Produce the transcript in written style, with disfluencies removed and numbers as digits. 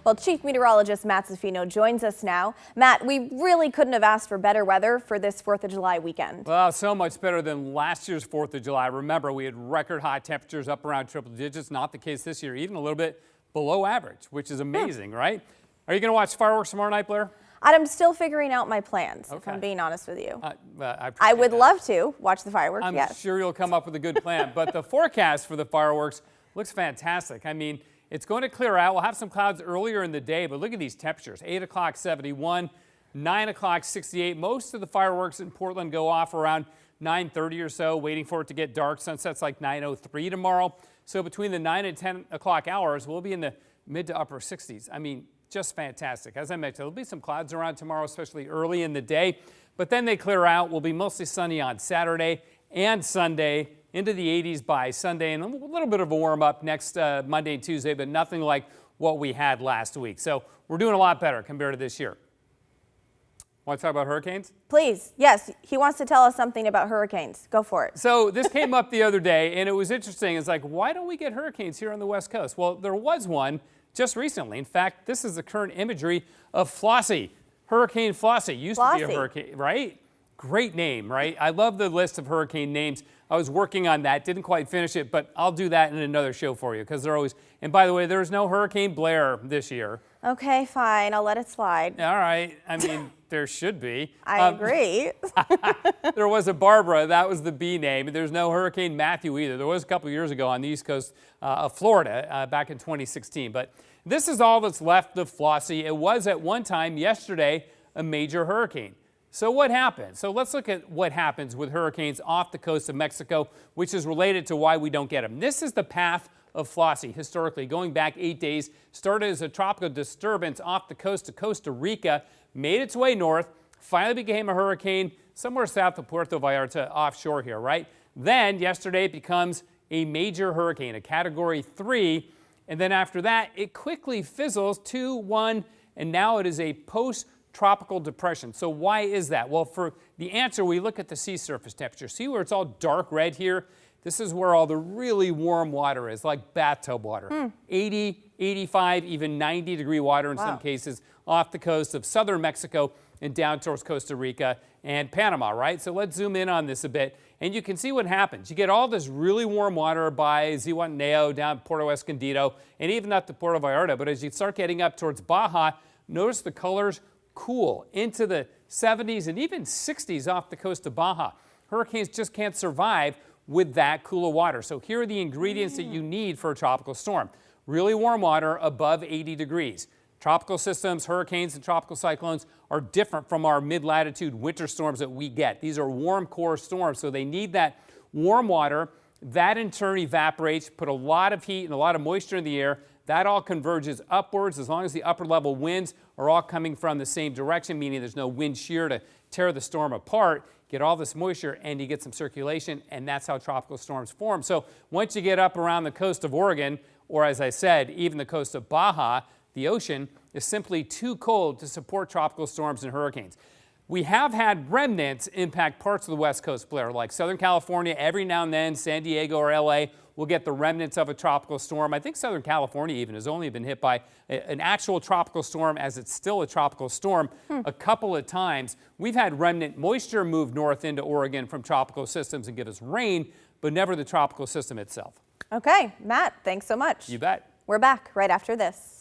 Well, Chief Meteorologist Matt Zaffino joins us now. Matt, we really couldn't have asked for better weather for this 4th of July weekend. Well, so much better than last year's 4th of July. Remember, we had record high temperatures up around triple digits. Not the case this year, even a little bit below average, which is amazing, right? Are you going to watch fireworks tomorrow night, Blair? I'm still figuring out my plans, if I'm being honest with you. I would love to watch the fireworks, I'm yes. sure you'll come up with a good plan. But the forecast for the fireworks looks fantastic. I mean, it's going to clear out. We'll have some clouds earlier in the day, but look at these temperatures. 8 o'clock, 71, 9 o'clock, 68. Most of the fireworks in Portland go off around 9:30 or so, waiting for it to get dark. Sunset's like 9:03 tomorrow. So between the 9 and 10 o'clock hours, we'll be in the mid to upper 60s. I mean, just fantastic. As I mentioned, there'll be some clouds around tomorrow, especially early in the day, but then they clear out. We'll be mostly sunny on Saturday and Sunday, into the 80s by Sunday, and a little bit of a warm up next Monday and Tuesday, but nothing like what we had last week. So we're doing a lot better compared to this year. Want to talk about hurricanes? Please, yes. He wants to tell us something about hurricanes. Go for it. So this came up the other day, and it was interesting. It's like, why don't we get hurricanes here on the West Coast? Well, there was one just recently. In fact, this is the current imagery of Flossie. Hurricane Flossie used to be a hurricane, right? Great name, right? I love the list of hurricane names. I was working on that, didn't quite finish it, but I'll do that in another show for you because they're always, and by the way, there's no Hurricane Blair this year. Okay, fine. I'll let it slide. All right. I mean, there should be. I agree. There was a Barbara. That was the B name. There's no Hurricane Matthew either. There was a couple years ago on the east coast of Florida back in 2016. But this is all that's left of Flossie. It was at one time yesterday a major hurricane. So what happened? So let's look at what happens with hurricanes off the coast of Mexico, which is related to why we don't get them. This is the path of Flossie historically, going back 8 days, started as a tropical disturbance off the coast of Costa Rica, made its way north, finally became a hurricane somewhere south of Puerto Vallarta offshore here, right? Then yesterday it becomes a major hurricane, a Category 3, and then after that it quickly fizzles 2, 1, and now it is a post-tropical depression. So why is that? Well, for the answer, we look at the sea surface temperature. See where it's all dark red here? This is where all the really warm water is, like bathtub water. 80, 85, even 90-degree water in some cases off the coast of southern Mexico and down towards Costa Rica and Panama, right? So let's zoom in on this a bit, and you can see what happens. You get all this really warm water by Zihuatanejo, down Puerto Escondido, and even up to Puerto Vallarta. But as you start getting up towards Baja, notice the colors cool into the 70s and even 60s off the coast of Baja. Hurricanes just can't survive with that cooler water. So here are the ingredients that you need for a tropical storm. Really warm water above 80 degrees. Tropical systems, hurricanes, and tropical cyclones are different from our mid-latitude winter storms that we get. These are warm core storms, so they need that warm water. That in turn evaporates, put a lot of heat and a lot of moisture in the air. That all converges upwards as long as the upper level winds are all coming from the same direction, meaning there's no wind shear to tear the storm apart. Get all this moisture and you get some circulation, and that's how tropical storms form. So once you get up around the coast of Oregon, or as I said, even the coast of Baja, the ocean is simply too cold to support tropical storms and hurricanes. We have had remnants impact parts of the West Coast, Blair, like Southern California. Every now and then, San Diego or LA will get the remnants of a tropical storm. I think Southern California even has only been hit by an actual tropical storm, as it's still a tropical storm, a couple of times. We've had remnant moisture move north into Oregon from tropical systems and give us rain, but never the tropical system itself. Okay, Matt, thanks so much. You bet. We're back right after this.